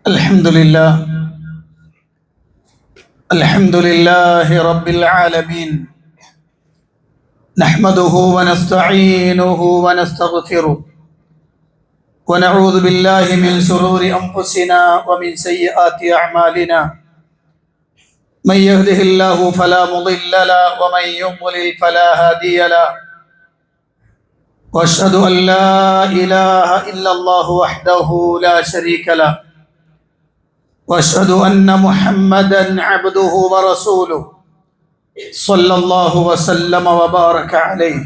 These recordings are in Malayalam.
الحمد لله الحمد لله رب العالمين نحمده ونستعينه ونستغفره ونعوذ بالله من شرور أنفسنا ومن سيئات أعمالنا من يهده الله فلا مضل له ومن يضلل فلا هادي له وأشهد أن لا إله إلا الله وحده لا شريك له واشهد ان محمدا عبده ورسوله صلى الله وسلم وبارك عليه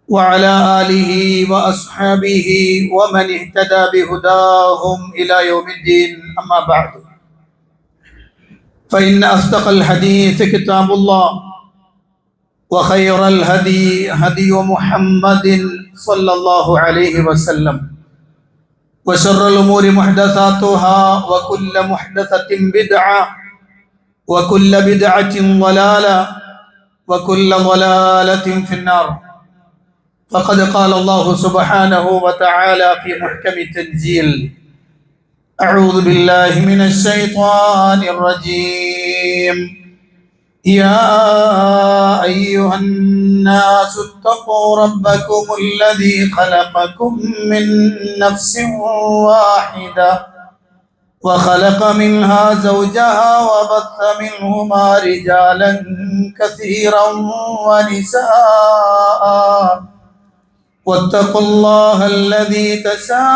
وعلى اله واصحابه ومن اهتدى بهداهم الى يوم الدين. اما بعد فان اصدق الحديث كتاب الله وخير الهدي هدي محمد صلى الله عليه وسلم وشر الأمور محدثاتها وكل محدثة بدعة وكل بدعة ضلالة وكل ضلالة في النار. فقد قال الله سبحانه وتعالى في محكم التنزيل: أعوذ بالله من الشيطان الرجيم. يا أيها الناس اتقوا ربكم الذي خلقكم من نفس واحدة وخلق منها زوجها وبث منهما رجالا كثيرا ونساء واتقوا الله الذي تساءلون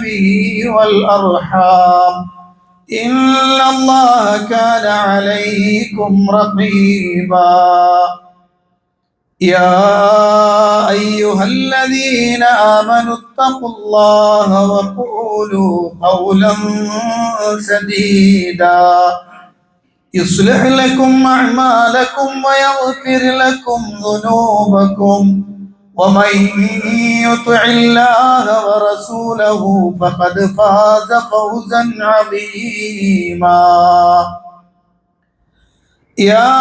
به والأرحام إن الله كان عليكم رقيبا. يا أيها الذين آمنوا اتقوا الله وقولوا قولا سديدا يصلح لكم أعمالكم ويغفر لكم ذنوبكم ومن يطع الله ورسوله فقد فاز فوزا عظيما. يا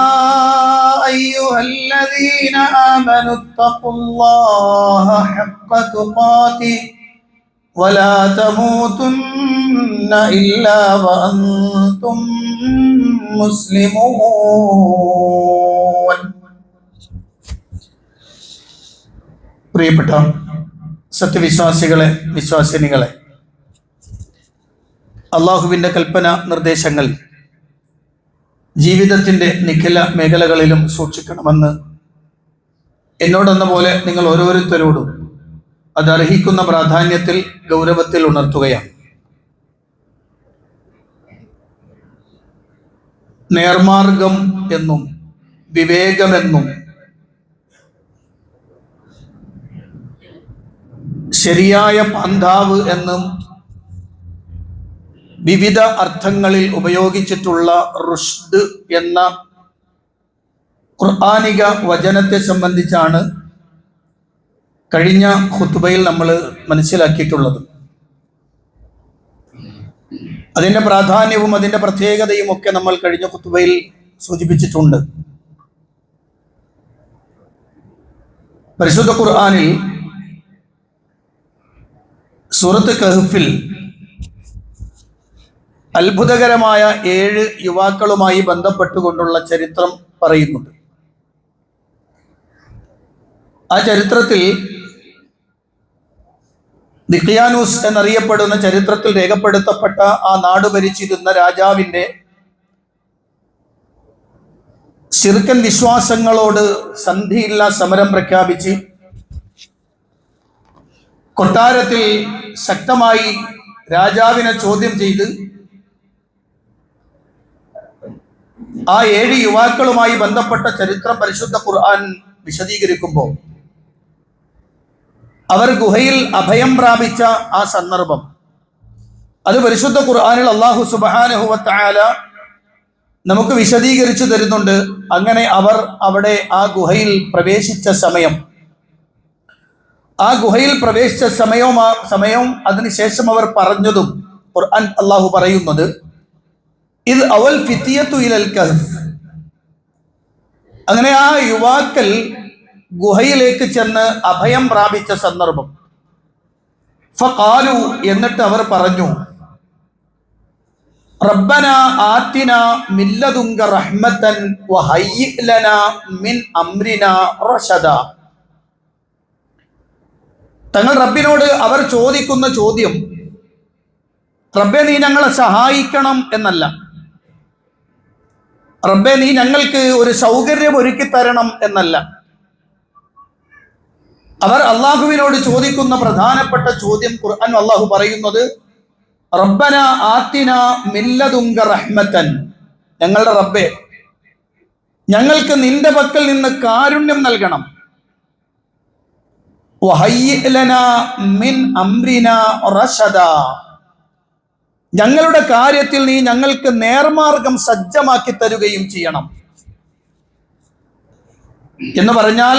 أيها الذين آمنوا اتقوا الله حق تقاته ولا تموتن إلا وأنتم مسلمون. പ്രിയപ്പെട്ട സത്യവിശ്വാസികളെ, വിശ്വാസിനികളെ, അള്ളാഹുവിൻ്റെ കൽപ്പന നിർദ്ദേശങ്ങൾ ജീവിതത്തിൻ്റെ നിഖില മേഖലകളിലും സൂക്ഷിക്കണമെന്ന് എന്നോടെന്ന പോലെ നിങ്ങൾ ഓരോരുത്തരോടും അതർഹിക്കുന്ന പ്രാധാന്യത്തിൽ, ഗൗരവത്തിൽ ഉണർത്തുകയാണ്. നേർമാർഗം എന്നും വിവേകമെന്നും ശരിയായ പന്ഥാവ് എന്നും വിവിധ അർത്ഥങ്ങളിൽ ഉപയോഗിച്ചിട്ടുള്ള റുഷ്ദ് എന്ന ഖുർആനിക വചനത്തെ സംബന്ധിച്ചാണ് കഴിഞ്ഞ ഖുത്ബയിൽ നമ്മൾ മനസ്സിലാക്കിയിട്ടുള്ളത്. അതിൻ്റെ പ്രാധാന്യവും അതിൻ്റെ പ്രത്യേകതയും ഒക്കെ നമ്മൾ കഴിഞ്ഞ ഖുത്ബയിൽ സൂചിപ്പിച്ചിട്ടുണ്ട്. പരിശുദ്ധ ഖുർആനിൽ സൂറത്ത് കഹ്ഫിൽ അത്ഭുതകരമായ 7 യുവാക്കളുമായി ബന്ധപ്പെട്ടുകൊണ്ടുള്ള ചരിത്രം പറയുന്നുണ്ട്. ആ ചരിത്രത്തിൽ ദിഖ്യാനൂസ് എന്നറിയപ്പെടുന്ന ചരിത്രത്തിൽ രേഖപ്പെടുത്തപ്പെട്ട ആ നാട് ഭരിച്ചിരുന്ന രാജാവിൻ്റെ ശിർക്കൻ വിശ്വാസങ്ങളോട് സന്ധിയില്ലാ സമരം പ്രഖ്യാപിച്ച് കൊട്ടാരത്തിൽ ശക്തമായി രാജാവിനെ ചോദ്യം ചെയ്ത് ആ 7 യുവാക്കളുമായി ബന്ധപ്പെട്ട ചരിത്രം പരിശുദ്ധ ഖുർആൻ വിശദീകരിക്കുമ്പോൾ അവർ ഗുഹയിൽ അഭയം പ്രാപിച്ച ആ സന്ദർഭം അത് പരിശുദ്ധ ഖുർആനിൽ അല്ലാഹു സുബ്ഹാനഹു വ തആല നമുക്ക് വിശദീകരിച്ചു തരുന്നുണ്ട്. അങ്ങനെ അവർ അവിടെ ആ ഗുഹയിൽ പ്രവേശിച്ച സമയം, ആ ഗുഹയിൽ പ്രവേശിച്ച സമയവും അതിനുശേഷം അവർ പറഞ്ഞതും ഖുർആൻ അല്ലാഹു പറയുന്നത് ഇത് അവൽ ഫിത്തിയത്തു ഇലൽ കഹ്ഫ്. അങ്ങനെ ആ യുവാക്കൾ ഗുഹയിലേക്ക് ചെന്ന് അഭയം പ്രാപിച്ച സന്ദർഭം ഫഖാലു, എന്നിട്ട് അവർ പറഞ്ഞു, റബ്ബന ആതിന മിൻ ലദുങ്ക റഹ്മതൻ വഹയ്യി ലനാ മിൻ അംരിനാ റശദ. തങ്ങൾ റബ്ബിനോട് അവർ ചോദിക്കുന്ന ചോദ്യം, റബ്ബേ നീ ഞങ്ങളെ സഹായിക്കണം എന്നല്ല, റബ്ബേ നീ ഞങ്ങൾക്ക് ഒരു സൗകര്യം ഒരുക്കി തരണം എന്നല്ല. അവർ അള്ളാഹുവിനോട് ചോദിക്കുന്ന പ്രധാനപ്പെട്ട ചോദ്യം ഖുർആൻ അള്ളാഹു പറയുന്നത്, റബ്ബന ആതിന മിൻ ലദുങ്ക റഹ്മതൻ, ഞങ്ങളുടെ റബ്ബേ ഞങ്ങൾക്ക് നിന്റെ പക്കൽ നിന്ന് കാരുണ്യം നൽകണം. വഹയ്യി ലനാ മിൻ അംരിനാ റശദ, ഞങ്ങളുടെ കാര്യത്തിൽ നീ ഞങ്ങൾക്ക് നേർമാർഗം സജ്ജമാക്കി തരുകയും ചെയ്യണം. എന്ന് പറഞ്ഞാൽ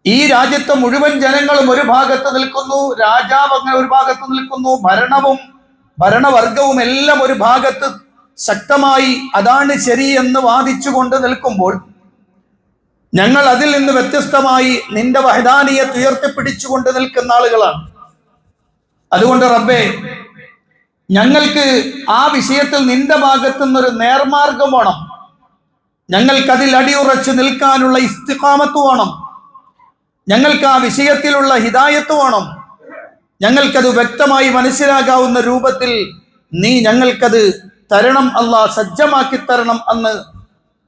ഈ രാജ്യത്തെ മുഴുവൻ ജനങ്ങളും ഒരു ഭാഗത്ത് നിൽക്കുന്നു, രാജാവ് അങ്ങനെ ഒരു ഭാഗത്ത് നിൽക്കുന്നു, ഭരണവർഗവും എല്ലാം ഒരു ഭാഗത്ത് ശക്തമായി അതാണ് ശരി എന്ന് വാദിച്ചുകൊണ്ട് നിൽക്കുമ്പോൾ, ഞങ്ങൾ അതിൽ നിന്ന് വ്യത്യസ്തമായി നിന്റെ വഹദാനിയത്ത് ഉയർത്തിപ്പിടിച്ചുകൊണ്ട് നിൽക്കുന്ന ആളുകളാണ്. അതുകൊണ്ട് റബ്ബേ ഞങ്ങൾക്ക് ആ വിഷയത്തിൽ നിന്റെ ഭാഗത്തു നിന്നൊരു നേർമാർഗം വേണം, ഞങ്ങൾക്കതിൽ അടിയുറച്ച് നിൽക്കാനുള്ള ഇസ്തിഖാമത്ത് വേണം, ഞങ്ങൾക്ക് ആ വിഷയത്തിലുള്ള ഹിദായത്ത് വേണം, ഞങ്ങൾക്കത് വ്യക്തമായി മനസ്സിലാകാവുന്ന രൂപത്തിൽ നീ ഞങ്ങൾക്കത് തരണം അല്ലാഹ്, സജ്ജമാക്കി തരണം എന്ന്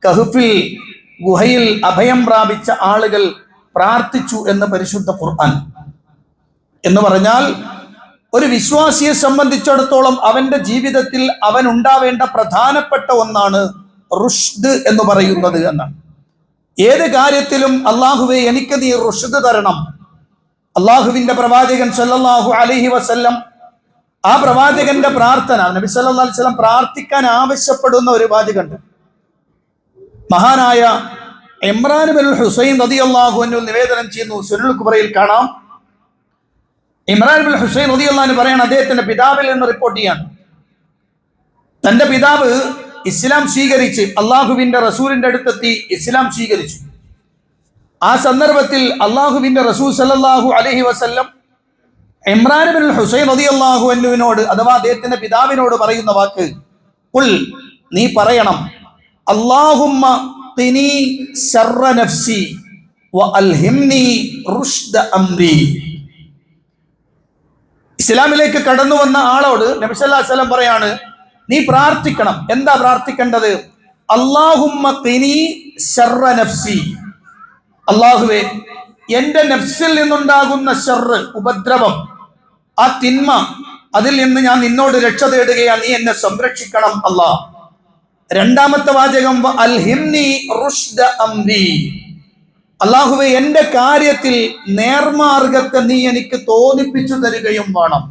കഹ്ഫിൽ ഗുഹയിൽ അഭയം പ്രാപിച്ച ആളുകൾ പ്രാർത്ഥിച്ചു എന്ന് പരിശുദ്ധ ഖുർആൻ. എന്ന് പറഞ്ഞാൽ ഒരു വിശ്വാസിയെ സംബന്ധിച്ചിടത്തോളം അവന്റെ ജീവിതത്തിൽ അവൻ ഉണ്ടാവേണ്ട പ്രധാനപ്പെട്ട ഒന്നാണ് റുഷ്ദ് എന്ന് പറയുന്നത് എന്നാണ്. ഏത് കാര്യത്തിലും അള്ളാഹുവേ എനിക്ക് നീ റുഷ്ദ് തരണം. അള്ളാഹുവിന്റെ പ്രവാചകൻ സല്ലല്ലാഹു അലൈഹി വസല്ലം, ആ പ്രവാചകന്റെ പ്രാർത്ഥന, നബി സല്ലല്ലാഹു അലൈഹി വസല്ലം പ്രാർത്ഥിക്കാൻ ആവശ്യപ്പെടുന്ന ഒരു വാചകമുണ്ട്. മഹാനായ ഇമ്രാൻ ബിൻ ഹുസൈൻ റളിയല്ലാഹു അൻഹു നിവേദനം ചെയ്യുന്നു, സുനനുൽ കുബ്രയിൽ കാണാം. ഇമ്രാൻ ബിൻ ഹുസൈൻ റളിയല്ലാഹു അൻഹു പറയാണ്, അദ്ദേഹത്തിന്റെ പിതാവിൽ നിന്ന് റിപ്പോർട്ട് ചെയ്യാണ്, തന്റെ പിതാവ് ഇസ്ലാം സ്വീകരിച്ച് അള്ളാഹുവിന്റെ റസൂലിന്റെ അടുത്തെത്തി ഇസ്ലാം സ്വീകരിച്ചു. ആ സന്ദർഭത്തിൽ അള്ളാഹുവിന്റെ റസൂൽ സല്ലല്ലാഹു അലൈഹി വസല്ലം ഇമ്രാൻ ബിൻ ഹുസൈൻ റളിയല്ലാഹു അൻഹുവിനോട്, അഥവാ അദ്ദേഹത്തിന്റെ പിതാവിനോട് പറയുന്ന വാക്ക്, ഖുൽ, നീ പറയണം, അല്ലാഹുമ്മ ഖിനി ശർറ നഫ്സി വഅൽഹിംനി റുഷ്ദ അംരി. ഇസ്ലാമിലേക്ക് കടന്നു വന്ന ആളോട് നബി സല്ലല്ലാഹു അലൈഹി വസല്ലം പറയാണ്, നീ പ്രാർത്ഥിക്കണം. എന്താ പ്രാർത്ഥിക്കേണ്ടത്? അല്ലാഹുമ്മ ഖിനി ശർറ നഫ്സി, അല്ലാഹുവേ എന്റെ നഫ്സിൽ നിന്നുണ്ടാകുന്ന ശർറ്, ഉപദ്രവം, ആ തിന്മ, അതിൽ നിന്ന് ഞാൻ നിന്നോട് രക്ഷ തേടുകയാണ്, നീ എന്നെ സംരക്ഷിക്കണം അല്ലാഹ്. രണ്ടാമത്തെ വാചകം, അൽഹിംനി റുഷ്ദ അംരി, അല്ലാഹുവേ എന്റെ കാര്യത്തിൽ നേർമാർഗത്തെ നീ എനിക്ക് തോന്നിപ്പിച്ചു തരികയും വേണം.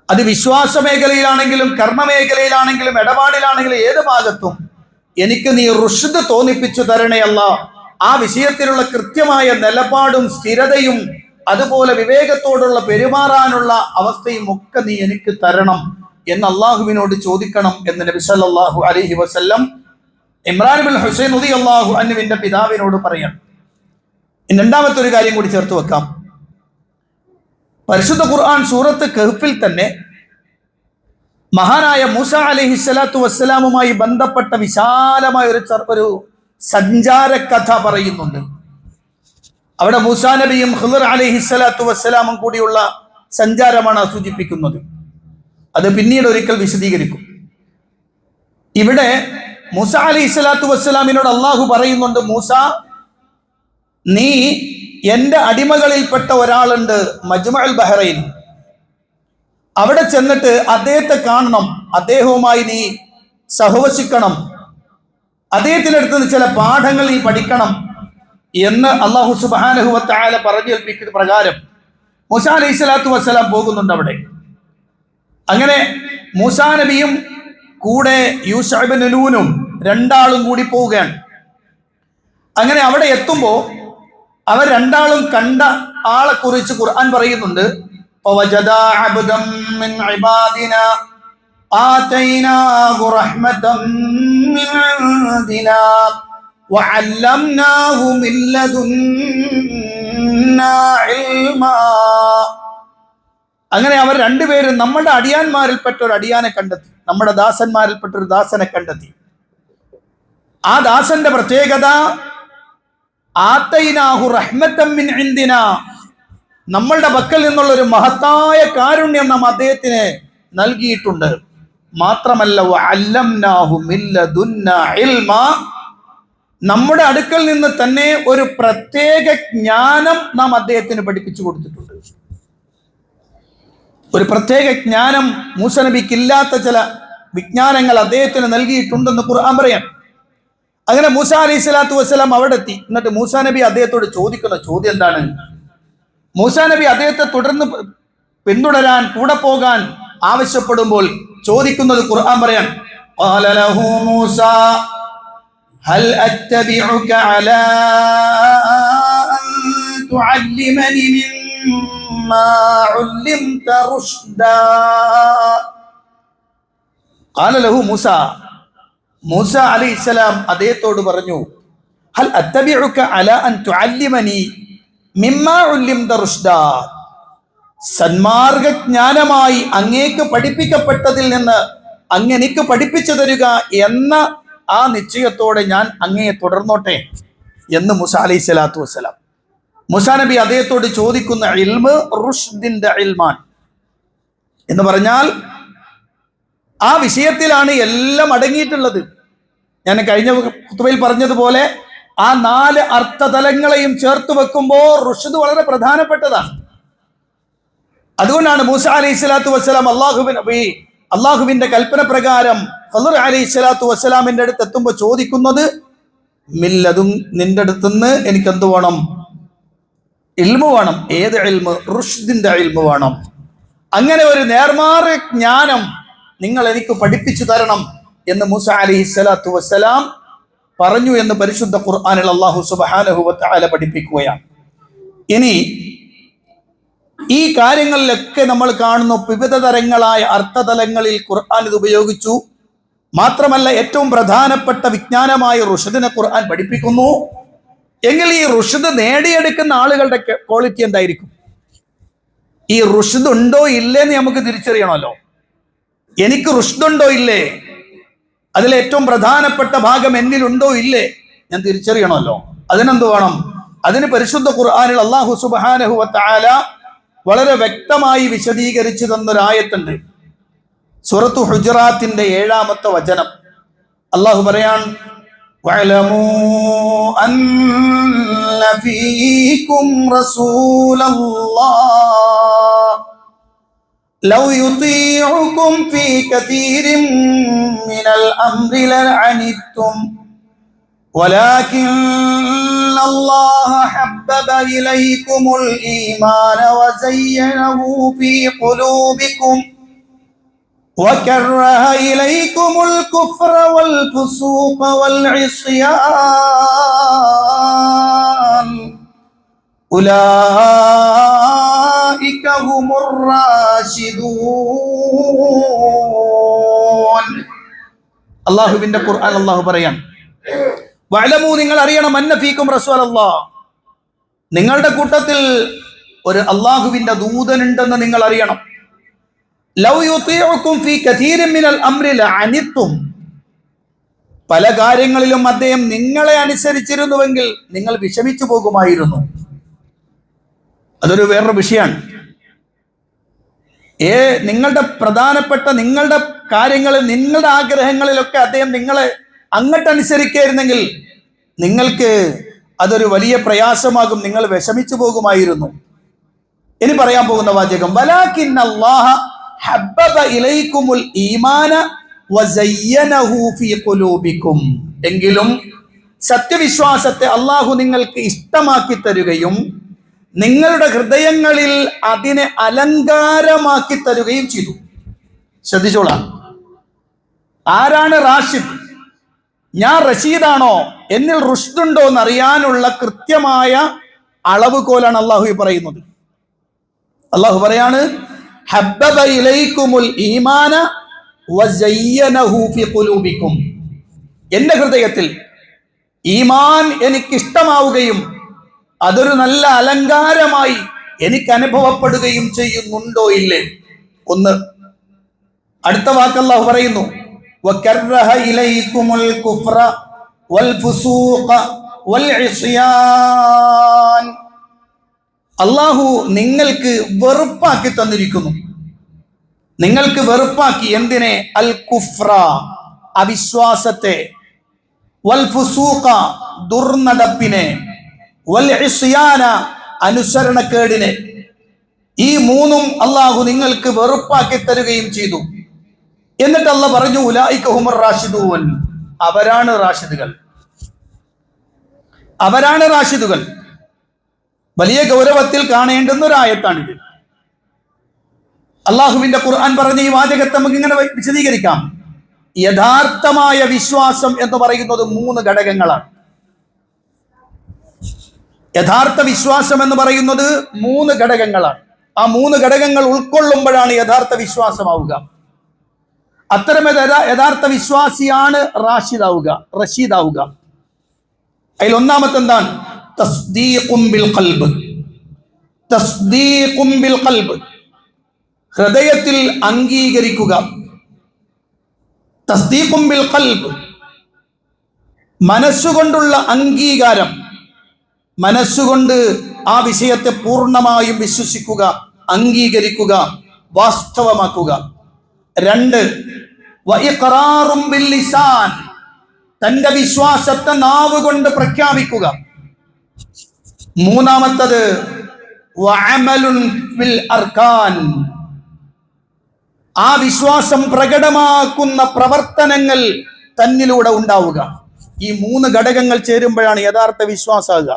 അത് വിശ്വാസ മേഖലയിലാണെങ്കിലും കർമ്മമേഖലയിലാണെങ്കിലും ഇടപാടിലാണെങ്കിലും ഏത് ഭാഗത്തും എനിക്ക് നീ റുഷ്ദ് തോന്നിപ്പിച്ചു തരണേ അല്ലാഹ്. ആ വിഷയത്തിലുള്ള കൃത്യമായ നിലപാടും സ്ഥിരതയും അതുപോലെ വിവേകത്തോടുള്ള പെരുമാറാനുള്ള അവസ്ഥയും ഒക്കെ നീ എനിക്ക് തരണം എന്ന് അള്ളാഹുവിനോട് ചോദിക്കണം എന്ന് നബി സല്ലല്ലാഹു അലൈഹി വസല്ലം ഇമ്രാൻ ബിൻ ഹുസൈൻ റളിയല്ലാഹു അൻഹുവിന്റെ പിതാവിനോട് പറയണം. രണ്ടാമത്തെ ഒരു കാര്യം കൂടി ചേർത്ത് വെക്കാം. പരിശുദ്ധ ഖുർആൻ സൂറത്ത് കഹ്ഫിൽ തന്നെ മഹാനായ മൂസ അലൈഹിസ്സലാത്തു വസ്സലാമുമായി ബന്ധപ്പെട്ട വിശാലമായ ഒരു സഞ്ചാര കഥ പറയുന്നുണ്ട്. അവിടെ മൂസാ നബിയും ഖിദ്ർ അലൈഹിസ്സലാത്തു വസ്സലാമും കൂടിയുള്ള സഞ്ചാരമാണ് സൂചിപ്പിക്കുന്നത്. അത് പിന്നീട് ഒരിക്കൽ വിശദീകരിക്കും. ഇവിടെ മൂസ അലൈഹിസ്സലാത്തു വസ്സലാമിനോട് അള്ളാഹു പറയുന്നുണ്ട്, മൂസ, നീ എന്റെ അടിമകളിൽപ്പെട്ട ഒരാളുണ്ട് മജ്മഉൽ ബഹ്റൈൻ, അവിടെ ചെന്നിട്ട് അദ്ദേഹത്തെ കാണണം, അദ്ദേഹവുമായി നീ സഹവസിക്കണം, അദ്ദേഹത്തിന്റെ അടുത്ത് നിന്ന് ചില പാഠങ്ങൾ നീ പഠിക്കണം എന്ന് അല്ലാഹു സുബ്ഹാനഹു വ തആല പറഞ്ഞേൽപ്പിക്കുന്ന പ്രകാരം മൂസാ അലൈഹിസ്സലാത്തു വസ്സലാം പോകുന്നുണ്ട് അവിടെ. അങ്ങനെ മൂസാ നബിയും കൂടെ യൂശഅ ഇബ്നു നൂനും രണ്ടാളും കൂടി പോവുകയാണ്. അങ്ങനെ അവിടെ എത്തുമ്പോൾ അവർ രണ്ടാളും കണ്ട ആളെ കുറിച്ച് ഖുർആൻ പറയുന്നുണ്ട്, ഫവജദാ അബ്ദൻ മിൻ ഇബാദിനാ ആതൈനാഹു റഹ്മതൻ മിൻ ഇൻദിനാ വഅല്ലംനാഹു മിൻ ലദുന്നാ ലദുന്നാ ഇൽമാ. അങ്ങനെ അവർ രണ്ടുപേരും നമ്മുടെ അടിയാന്മാരിൽപ്പെട്ട ഒരു അടിയാനെ കണ്ടെത്തി, നമ്മുടെ ദാസന്മാരിൽപ്പെട്ട ഒരു ദാസനെ കണ്ടെത്തി. ആ ദാസന്റെ പ്രത്യേകത ആതൈനാഹു റഹ്മത്തൻ മിൻ ഇൻദിനാ, നമ്മളുടെ പക്കൽ നിന്നുള്ള ഒരു മഹത്തായ കാരുണ്യം നാം അദ്ദേഹത്തിന് നൽകിയിട്ടുണ്ട്. മാത്രമല്ല വഅല്ലംനാഹു മിൻ ലദുന്നാ ഇൽമാ, നമ്മുടെ അടുക്കൽ നിന്ന് തന്നെ ഒരു പ്രത്യേക ജ്ഞാനം നാം അദ്ദേഹത്തിന് പഠിപ്പിച്ചു കൊടുത്തിട്ടുണ്ട്. ഒരു പ്രത്യേക ജ്ഞാനം മൂസ നബിക്ക് ഇല്ലാത്ത ചില വിജ്ഞാനങ്ങൾ അദ്ദേഹത്തിന് നൽകിയിട്ടുണ്ടെന്ന് ഖുർആൻ പറയാം. അങ്ങനെ മൂസ അലൈഹി സ്വലാത്തു വസ്സലാം അവിടെ എത്തി. എന്നിട്ട് മൂസ നബി അദ്ദേഹത്തോട് ചോദിക്കുന്ന ചോദ്യം എന്താണ്? മൂസ നബി അദ്ദേഹത്തെ തുടർന്ന് പിന്തുടരാൻ, കൂടെ പോകാൻ ആവശ്യപ്പെടുമ്പോൾ ചോദിക്കുന്നത് ഖുർആൻ പറയാം, ഖാല ലഹു മൂസ ഹൽ അത്തബിഉക അലാ അൻ തുഅല്ലിമനി മിമ്മാ ഉല്ലിംത റുഷ്ദാ. ഖാല ലഹു മൂസ, മൂസ അലൈഹിസ്സലാം അദ്ദേഹത്തോട് പറഞ്ഞു, ഹൽ അത്തബിഉക അലാ അൻ തുഅല്ലിമനി മിമ്മാ ഉല്ലിംത റുഷ്ദാ, സന്മാർഗ ജ്ഞാനമായി അങ്ങേക്ക് പഠിപ്പിക്കപ്പെട്ടതിൽ നിന്ന് അങ്ങെനിക്ക് പഠിപ്പിച്ചു തരിക എന്ന ആ നിശ്ചയത്തോടെ ഞാൻ അങ്ങയെ തുടർന്നോട്ടെ എന്ന് മൂസ അലൈഹി സ്വലാത്തു വസ്സലാം. മൂസാ നബി അദ്ദേഹത്തോട് ചോദിക്കുന്ന ഇൽമ് റുഷ്ദിന്റെ ഇൽമാൻ എന്ന് പറഞ്ഞാൽ ആ വിഷയത്തിലാണ് എല്ലാം അടങ്ങിയിട്ടുള്ളത്. ഞാൻ കഴിഞ്ഞ ഖുതുബയിൽ പറഞ്ഞതുപോലെ ആ 4 അർത്ഥതലങ്ങളെയും ചേർത്ത് വെക്കുമ്പോൾ റുഷ്ദ് വളരെ പ്രധാനപ്പെട്ടതാണ്. അതുകൊണ്ടാണ് മൂസ അലൈഹി സ്വലാത്തു വസ്സലാം അള്ളാഹുവിന്റെ കൽപ്പന പ്രകാരം ഖദർ അലൈഹി സ്വലാത്തു വസ്സലാമിന്റെ അടുത്ത് എത്തുമ്പോൾ ചോദിക്കുന്നത്, മില്ലതും നിന്റെ അടുത്തുനിന്ന് എനിക്ക് എന്ത് വേണം? ഇൽമു വേണം. ഏത് ഇൽമ്? റുഷ്ദിന്റെ ഇൽമു വേണം. അങ്ങനെ ഒരു നേർമാറിയ ജ്ഞാനം നിങ്ങൾ എനിക്ക് പഠിപ്പിച്ചു തരണം എന്ന് മൂസ അലൈഹി സ്വലാത്തു വസ്സലാം പറഞ്ഞു എന്ന് പരിശുദ്ധ ഖുർആനിൽ അല്ലാഹു സുബ്ഹാനഹു വ തആല പഠിപ്പിക്കുകയാണ്. ഇനി ഈ കാര്യങ്ങളിലൊക്കെ നമ്മൾ കാണുന്നു വിവിധ തരങ്ങളായ അർത്ഥതലങ്ങളിൽ ഖുർആൻ ഇത് ഉപയോഗിച്ചു. മാത്രമല്ല ഏറ്റവും പ്രധാനപ്പെട്ട വിജ്ഞാനമായ റുഷ്ദിനെ ഖുർആൻ പഠിപ്പിക്കുന്നു. എങ്കിൽ ഈ റുഷ്ദ് നേടിയെടുക്കുന്ന ആളുകളുടെ ക്വാളിറ്റി എന്തായിരിക്കും? ഈ റുഷ്ദ് ഉണ്ടോ ഇല്ലേന്ന് നമുക്ക് തിരിച്ചറിയണമല്ലോ. എനിക്ക് റുഷ്ദ് ഉണ്ടോ ഇല്ലേ, അതിലെ ഏറ്റവും പ്രധാനപ്പെട്ട ഭാഗം എന്നിലുണ്ടോ ഇല്ലേ ഞാൻ തിരിച്ചറിയണമല്ലോ. അതിനെന്ത് വേണം? അതിന് പരിശുദ്ധ ഖുർആനിൽ അല്ലാഹു സുബ്ഹാനഹു വ തആല വളരെ വ്യക്തമായി വിശദീകരിച്ചു തന്നൊരായത്തുണ്ട്. സൂറത്തു ഹുജറാത്തിന്റെ 7-ാമത്തെ വചനം അല്ലാഹു പറയാൻ, വഅലമൂ അന്ന ഫീകും റസൂലല്ലാഹ് ലൗ യുതീഉകും ഫീ കതീരിൻ മിനൽ അംരി ലഅനിത്തും ولكن الله حبب إليكم الإيمان وزينه في قلوبكم وكره إليكم الكفر والفسوق والعصيان أولئك هم الراشدون. الله بن القرآن الله بريان, വഅലമൂ നിങ്ങൾ അറിയണം, അന്ന ഫീകും റസൂലല്ലാഹ് നിങ്ങളുടെ കൂട്ടത്തിൽ ഒരു അല്ലാഹുവിന്റെ ദൂതനുണ്ടെന്ന് നിങ്ങൾ അറിയണം. ലൗ യുതീഉകും ഫീ കതീരിൻ മിനൽ അംരി ലഅനിത്തും, പല കാര്യങ്ങളിലും അദ്ദേഹം നിങ്ങളെ അനുസരിച്ചിരുന്നുവെങ്കിൽ നിങ്ങൾ വിഷമിച്ചു പോകുമായിരുന്നു. അതൊരു വേറൊരു വിഷയമാണ്. നിങ്ങളുടെ പ്രധാനപ്പെട്ട നിങ്ങളുടെ കാര്യങ്ങളിൽ, നിങ്ങളുടെ ആഗ്രഹങ്ങളിലൊക്കെ അദ്ദേഹം നിങ്ങളെ അങ്ങോട്ടനുസരിക്കായിരുന്നെങ്കിൽ നിങ്ങൾക്ക് അതൊരു വലിയ പ്രയാസമാകും, നിങ്ങൾ വിഷമിച്ചു പോകുമായിരുന്നു. ഇനി പറയാൻ പോകുന്ന വാചകം, വലാകിന്നല്ലാഹ ഹബ്ബബ ഇലൈക്കുമുൽ ഈമാന വസയ്യനഹു ഫീ ഖുലൂബിക്കും, എങ്കിലും സത്യവിശ്വാസത്തെ അള്ളാഹു നിങ്ങൾക്ക് ഇഷ്ടമാക്കി തരുകയും നിങ്ങളുടെ ഹൃദയങ്ങളിൽ അതിനെ അലങ്കാരമാക്കി തരുകയും ചെയ്തു. ശ്രദ്ധിച്ചോളാം, ആരാണ് റാഷിദ്? ഞാൻ റഷീദാണോ, എന്നിൽ റുഷ്ദുണ്ടോ എന്നറിയാനുള്ള കൃത്യമായ അളവുകോലാണ് അള്ളാഹു പറയുന്നത്. അള്ളാഹു പറയാണ്, ഹബ്ബബ ഇലൈക്കുമുൽ ഈമാന വസയ്യനഹു ഫീ ഖുലൂബിക്കും, എൻ്റെ ഹൃദയത്തിൽ ഈമാൻ എനിക്കിഷ്ടമാവുകയും അതൊരു നല്ല അലങ്കാരമായി എനിക്ക് അനുഭവപ്പെടുകയും ചെയ്യുന്നുണ്ടോ ഇല്ലേ? ഒന്ന്. അടുത്ത വാക്ക് അല്ലാഹു പറയുന്നു, വകറഹ ഇലൈകുമുൽ കുഫ്ര വൽ ഫുസൂഖ വൽ ഇസ്യാൻ. അല്ലാഹു നിങ്ങൾക്ക് വെറുപ്പാക്കി തന്നിരിക്കുന്നു. നിങ്ങൾക്ക് വെറുപ്പാക്കി എന്തിനെ? അൽ കുഫ്ര, അവിശ്വാസത്തെ, വൽ ഫുസൂഖ, ദുർനടപ്പിനെ, വൽ ഇസ്യാന, അനുസരണക്കേടിനെ. ഈ മൂന്നും അല്ലാഹു നിങ്ങൾക്ക് വെറുപ്പാക്കി തരുകയും ചെയ്തു. എന്നിട്ട് അല്ലാഹു പറഞ്ഞു, ഉലൈക ഹുമുർ റാഷിദൂൻ, അവരാണ് റാഷിദുകൾ. അവരാണ് റാഷിദുകൾ. വലിയ ഗൗരവത്തിൽ കാണേണ്ടുന്ന ഒരു ആയത്താണിത്. അള്ളാഹുവിന്റെ ഖുർആൻ പറഞ്ഞ ഈ വാചകത്തെ നമുക്ക് ഇങ്ങനെ വിശദീകരിക്കാം. യഥാർത്ഥമായ വിശ്വാസം എന്ന് പറയുന്നത് 3 ഘടകങ്ങളാണ്. യഥാർത്ഥ വിശ്വാസം എന്ന് പറയുന്നത് 3 ഘടകങ്ങളാണ്. ആ 3 ഘടകങ്ങൾ ഉൾക്കൊള്ളുമ്പോഴാണ് യഥാർത്ഥ വിശ്വാസമാവുക. അത്തരം യഥാർത്ഥ വിശ്വാസിയാണ് റഷീദാവുക. അതിൽ ഒന്നാമത്തെ എന്താണ്? തസ്ദീഖും ബിൽ ഖൽബ്. തസ്ദീഖും ബിൽ ഖൽബ്, ഹൃദയത്തിൽ അംഗീകരിക്കുക. തസ്ദീഖും ബിൽ ഖൽബ്, മനസ്സുകൊണ്ടുള്ള അംഗീകാരം. മനസ്സുകൊണ്ട് ആ വിഷയത്തെ പൂർണ്ണമായും വിശ്വസിക്കുക, അംഗീകരിക്കുക, വാസ്തവമാക്കുക. 2, വഇഖറാറും ബിൽ ലിസാൻ, തന്റെ വിശ്വാസത്തെ നാവ് കൊണ്ട് പ്രഖ്യാപിക്കുക. 3, വഅമലുൻ ബിൽ അർക്കാൻ, ആ വിശ്വാസം പ്രകടമാക്കുന്ന പ്രവർത്തനങ്ങൾ തന്നിലൂടെ ഉണ്ടാവുക. ഈ 3 ഘടകങ്ങൾ ചേരുമ്പോഴാണ് യഥാർത്ഥ വിശ്വാസമാകുക.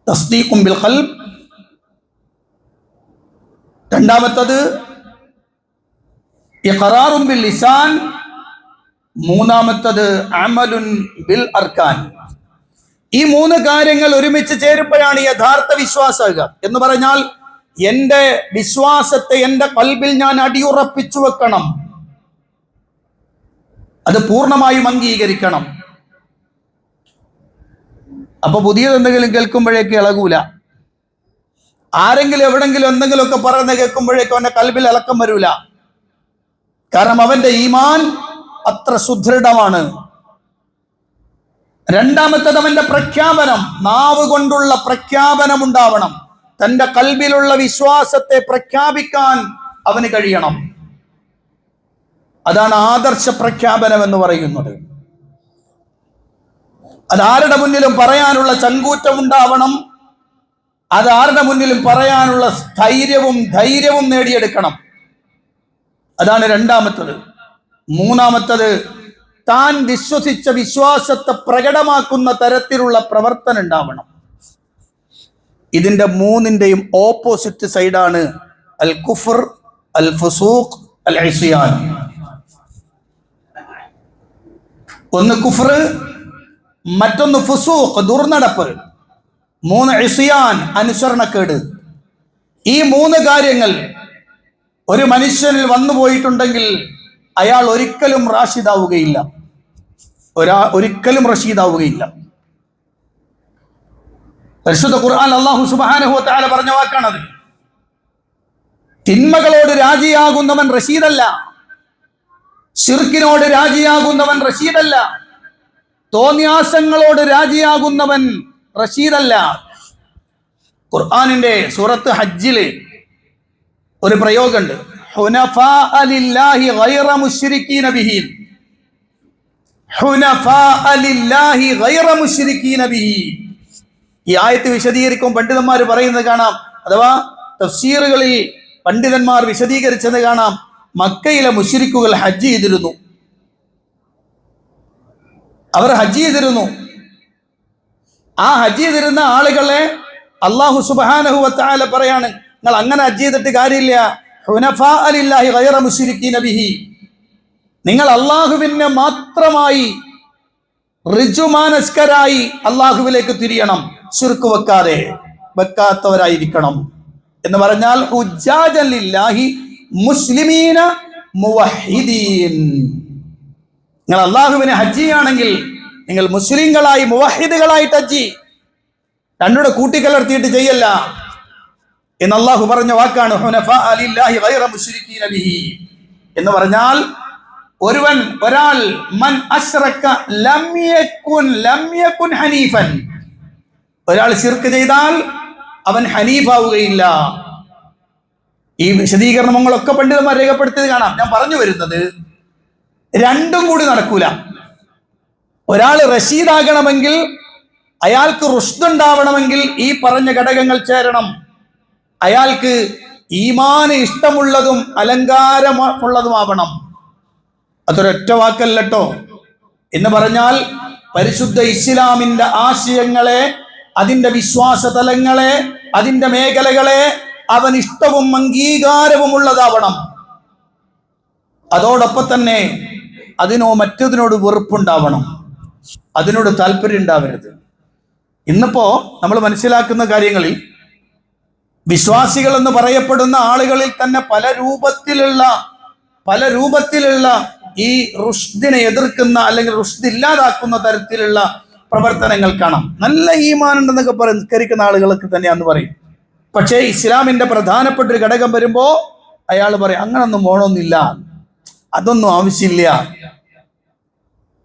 തസ്ദീഖും ബിൽ ഖൽബ്, 2, ഇഖറാറും ബിൽ ലിസാൻ, 3, അമലുൻ ബിൽ അർക്കാൻ. ഈ 3 കാര്യങ്ങൾ ഒരുമിച്ച് ചേരുമ്പോഴാണ് യഥാർത്ഥ വിശ്വാസമാകുക. എന്ന് പറഞ്ഞാൽ എന്റെ വിശ്വാസത്തെ എന്റെ ഖൽബിൽ ഞാൻ അടിയുറപ്പിച്ചു വെക്കണം, അത് പൂർണ്ണമായും അംഗീകരിക്കണം. അപ്പൊ പുതിയത് എന്തെങ്കിലും കേൾക്കുമ്പോഴേക്ക് ഇളകൂല. ആരെങ്കിലും എവിടെങ്കിലും എന്തെങ്കിലുമൊക്കെ പറയുന്നത് കേൾക്കുമ്പോഴേക്കും അവന്റെ ഖൽബിൽ ഇളക്കം വരൂല. കാരണം അവന്റെ ഈമാൻ അത്ര സുദൃഢമാണ്. 2, അവന്റെ പ്രഖ്യാപനം, നാവ് കൊണ്ടുള്ള പ്രഖ്യാപനം ഉണ്ടാവണം. തന്റെ ഖൽബിലുള്ള വിശ്വാസത്തെ പ്രഖ്യാപിക്കാൻ അവന് കഴിയണം. അതാണ് ആദർശ പ്രഖ്യാപനം എന്ന് പറയുന്നത്. അതാരുടെ മുന്നിലും പറയാനുള്ള ചങ്കൂറ്റം ഉണ്ടാവണം. അതാരുടെ മുന്നിലും പറയാനുള്ള ധൈര്യവും നേടിയെടുക്കണം. അതാണ് 2. 3, താൻ വിശ്വസിച്ച വിശ്വാസത്തെ പ്രകടമാക്കുന്ന തരത്തിലുള്ള പ്രവർത്തനം ഉണ്ടാവണം. ഇതിന്റെ 3ന്റെയും ഓപ്പോസിറ്റ് സൈഡാണ് അൽ കുഫർ, അൽ ഫുസൂഖ്, അൽ ഇസ്യാൻ. ഒന്ന് കുഫർ, മറ്റൊന്ന് ഫുസൂഖ്, ദുർനടപ്പ്, 3 ഇസ്യാൻ, അനുസരണക്കേട്. ഈ 3 കാര്യങ്ങൾ ഒരു മനുഷ്യനിൽ വന്നു പോയിട്ടുണ്ടെങ്കിൽ അയാൾ ഒരിക്കലും റാഷിദാവുകയില്ല. ഒരിക്കലും റഷീദാവുകയില്ല. പരിശുദ്ധ ഖുർആൻ അല്ലാഹു സുബ്ഹാനഹു വ തആല പറഞ്ഞ വാക്കാണത്. തിന്മകളോട് രാജിയാകുന്നവൻ റഷീദല്ല, ശിർക്കിനോട് രാജിയാകുന്നവൻ റഷീദല്ല, തോന്നിയാസങ്ങളോട് രാജിയാകുന്നവൻ റഷീദല്ല. ഖുർആനിന്റെ സൂറത്ത് ഹജ്ജില് ഒരു പ്രയോഗമുണ്ട്, ഹുനഫാഅ ലില്ലാഹി ഗൈറ മുശ്രിക്കീന ബിഹി. ഹുനഫാഅ ലില്ലാഹി ഗൈറ മുശ്രിക്കീന ബിഹി. ഈ ആയത്ത് വിശദീകരിക്കും പണ്ഡിതന്മാർ പറയുന്നത് കാണാം, അഥവാ തഫ്സീറുകളിൽ പണ്ഡിതന്മാർ വിശദീകരിച്ചത് കാണാം. മക്കയിലെ മുശ്രിക്കുകൾ ഹജ്ജ് ചെയ്തിരുന്നു. അവർ ഹജ്ജ് ചെയ്തിരുന്നു. ആ ഹജ്ജ് ചെയ്തിരുന്ന ആളുകളെ അല്ലാഹു സുബ്ഹാനഹു വ തആല പറയാണ്, നിങ്ങൾ അങ്ങനെ ഹജ്ജ് ചെയ്തിട്ട് കാര്യമില്ല. ഹുനഫാഅ ലില്ലാഹി ഗൈറ മുശ്രിക്കീന ബിഹി, നിങ്ങൾ അള്ളാഹുവിനെ മാത്രമായി ഋജുമാനസ്കരായി അള്ളാഹുവിലേക്ക് തിരിയണം, ശിർക്ക് വെക്കാത്തവരായിരിക്കണം എന്ന് പറഞ്ഞാൽ ഹുജ്ജാജൻ ലില്ലാഹി മുസ്ലിമീന മുവഹിദീൻ. നിങ്ങൾ അള്ളാഹുവിനെ ഹജ്ജ് ചെയ്യുകയാണെങ്കിൽ നിങ്ങൾ മുസ്ലിങ്ങളായി മുവഹിദുകളായിട്ട് ഹജ്ജ്. രണ്ടുകൂടെ കൂട്ടിക്കലർത്തിയിട്ട് ചെയ്യല്ല എന്ന് അള്ളാഹു പറഞ്ഞ വാക്കാണ് ഹുനഫാഅ ലില്ലാഹി ഗൈറ മുശ്രിക്കീന ബിഹി എന്ന് പറഞ്ഞാൽ ഒരാൾ മൻ അശ്റക ലം യകുൻ ഹനീഫൻ, ഒരാൾ ശിർക്ക് ചെയ്താൽ അവൻ ഹനീഫാവുകയില്ല. ഈ വിശദീകരണങ്ങളൊക്കെ പണ്ഡിതന്മാർ രേഖപ്പെടുത്തിയത് കാണാം. ഞാൻ പറഞ്ഞു വരുന്നത് രണ്ടും കൂടി നടക്കൂല. ഒരാൾ റഷീദാകണമെങ്കിൽ, അയാൾക്ക് റുഷ്ദ് ഉണ്ടാവണമെങ്കിൽ ഈ പറഞ്ഞ ഘടകങ്ങൾ ചേരണം. അയാൾക്ക് ഈമാന് ഇഷ്ടമുള്ളതും അലങ്കാരമുള്ളതുമാവണം. അതൊരൊറ്റ വാക്കല്ലോ എന്ന് പറഞ്ഞാൽ പരിശുദ്ധ ഇസ്ലാമിന്റെ ആശയങ്ങളെ, അതിന്റെ വിശ്വാസ തലങ്ങളെ, അതിന്റെ മേഖലകളെ അവൻ ഇഷ്ടവും അംഗീകാരവും ഉള്ളതാവണം. അതോടൊപ്പം തന്നെ മറ്റതിനോട് വെറുപ്പുണ്ടാവണം, അതിനോട് താല്പര്യം ഉണ്ടാവരുത്. ഇന്നിപ്പോ നമ്മൾ മനസ്സിലാക്കുന്ന കാര്യങ്ങളിൽ വിശ്വാസികൾ എന്ന് പറയപ്പെടുന്ന ആളുകളിൽ തന്നെ പല രൂപത്തിലുള്ള ഈ റുഷ്ദിനെ എതിർക്കുന്ന അല്ലെങ്കിൽ റുഷ്ദ് ഇല്ലാതാക്കുന്ന തരത്തിലുള്ള പ്രവർത്തനങ്ങൾ കാണാം. നല്ല ഈമാൻ ഉണ്ടെന്നൊക്കെ നിസ്കരിക്കുന്ന ആളുകളൊക്കെ തന്നെയാന്ന് പറയും. പക്ഷേ ഇസ്ലാമിന്റെ പ്രധാനപ്പെട്ട ഒരു ഘടകം വരുമ്പോ അയാൾ പറയും അങ്ങനൊന്നും വേണമെന്നില്ല, അതൊന്നും ആവശ്യമില്ല,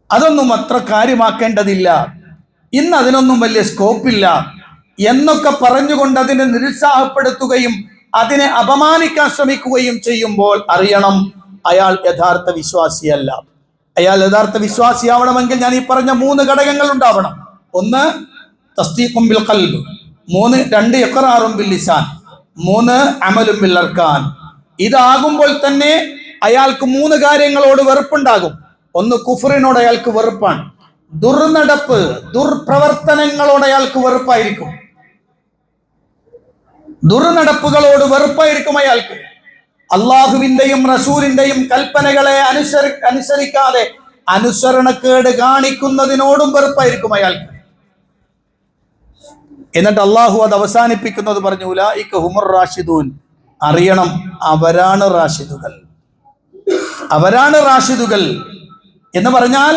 അതൊന്നും അത്ര കാര്യമാക്കേണ്ടതില്ല, ഇന്ന് അതിനൊന്നും വലിയ സ്കോപ്പില്ല എന്നൊക്കെ പറഞ്ഞുകൊണ്ട് അതിനെ നിരുത്സാഹപ്പെടുത്തുകയും അതിനെ അപമാനിക്കാൻ ശ്രമിക്കുകയും ചെയ്യുമ്പോൾ അറിയണം അയാൾ യഥാർത്ഥ വിശ്വാസിയല്ല. അയാൾ യഥാർത്ഥ വിശ്വാസിയാവണമെങ്കിൽ ഞാൻ ഈ പറഞ്ഞ 3 ഘടകങ്ങൾ ഉണ്ടാവണം. 1 തസ്ദീഖും ബിൽ ഖൽബ്, 2 ഇഖ്റാറും ബിൽ ലിസാൻ, 3 അമലും ബിൽ അർക്കാൻ. ഇതാകുമ്പോൾ തന്നെ അയാൾക്ക് 3 കാര്യങ്ങളോട് വെറുപ്പുണ്ടാകും. 1 കുഫറിനോട് അയാൾക്ക് വെറുപ്പാണ്, ദുർപ്രവർത്തനങ്ങളോട് അയാൾക്ക് വെറുപ്പായിരിക്കും, ദുർനടപ്പുകളോട് വെറുപ്പായിരിക്കും അയാൾക്ക്. അള്ളാഹുവിന്റെയും റസൂലിന്റെയും കൽപ്പനകളെ അനുസരിക്കാതെ അനുസരണക്കേട് കാണിക്കുന്നതിനോടും വെറുപ്പായിരിക്കും അയാൾക്ക്. എന്നിട്ട് അള്ളാഹു അത് അവസാനിപ്പിക്കുന്നത് പറഞ്ഞു ഉലൈക ഹുമുർ റാഷിദൂൻ. അറിയണം അവരാണ് റാഷിദുകൾ എന്ന് പറഞ്ഞാൽ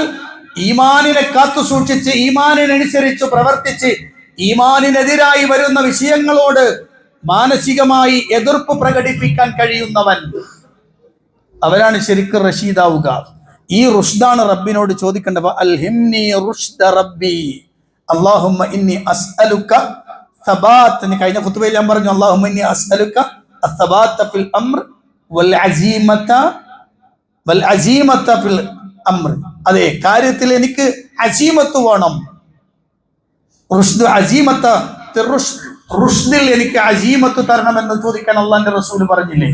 ഈമാനിനെ കാത്തു സൂക്ഷിച്ച്, ഈമാനിനനുസരിച്ച് പ്രവർത്തിച്ച്, ഈമാനിനെതിരായി വരുന്ന വിഷയങ്ങളോട് മാനസികമായി എതിർപ്പ് പ്രകടിപ്പിക്കാൻ കഴിയുന്നവൻ, അവരാണ് ശരിക്കും റഷീദാവുക. ഈ റുഷ്ദാണ് റബ്ബിനോട് ചോദിക്കേണ്ടത്. അൽഹിംനി റുഷ്ദ റബ്ബി അല്ലാഹുമ്മ ഇന്നി അസ്അലുക സബാത്ത്. കഴിഞ്ഞ ഖുതുബയിൽ ഞാൻ പറഞ്ഞു അല്ലാഹുമ്മ ഇന്നി അസ്അലുക അസ്സബാത്ത ഫിൽ അംർ വൽ അസീമത ഫിൽ അംർ. അതെ, കാര്യത്തിൽ എനിക്ക് അസീമത്ത് വേണം. റുഷ്ദിൽ എനിക്ക് അസീമത്ത് തരണമെന്ന് ചോദിക്കാൻ അള്ളാന്റെ റസൂൽ പറഞ്ഞില്ലേ?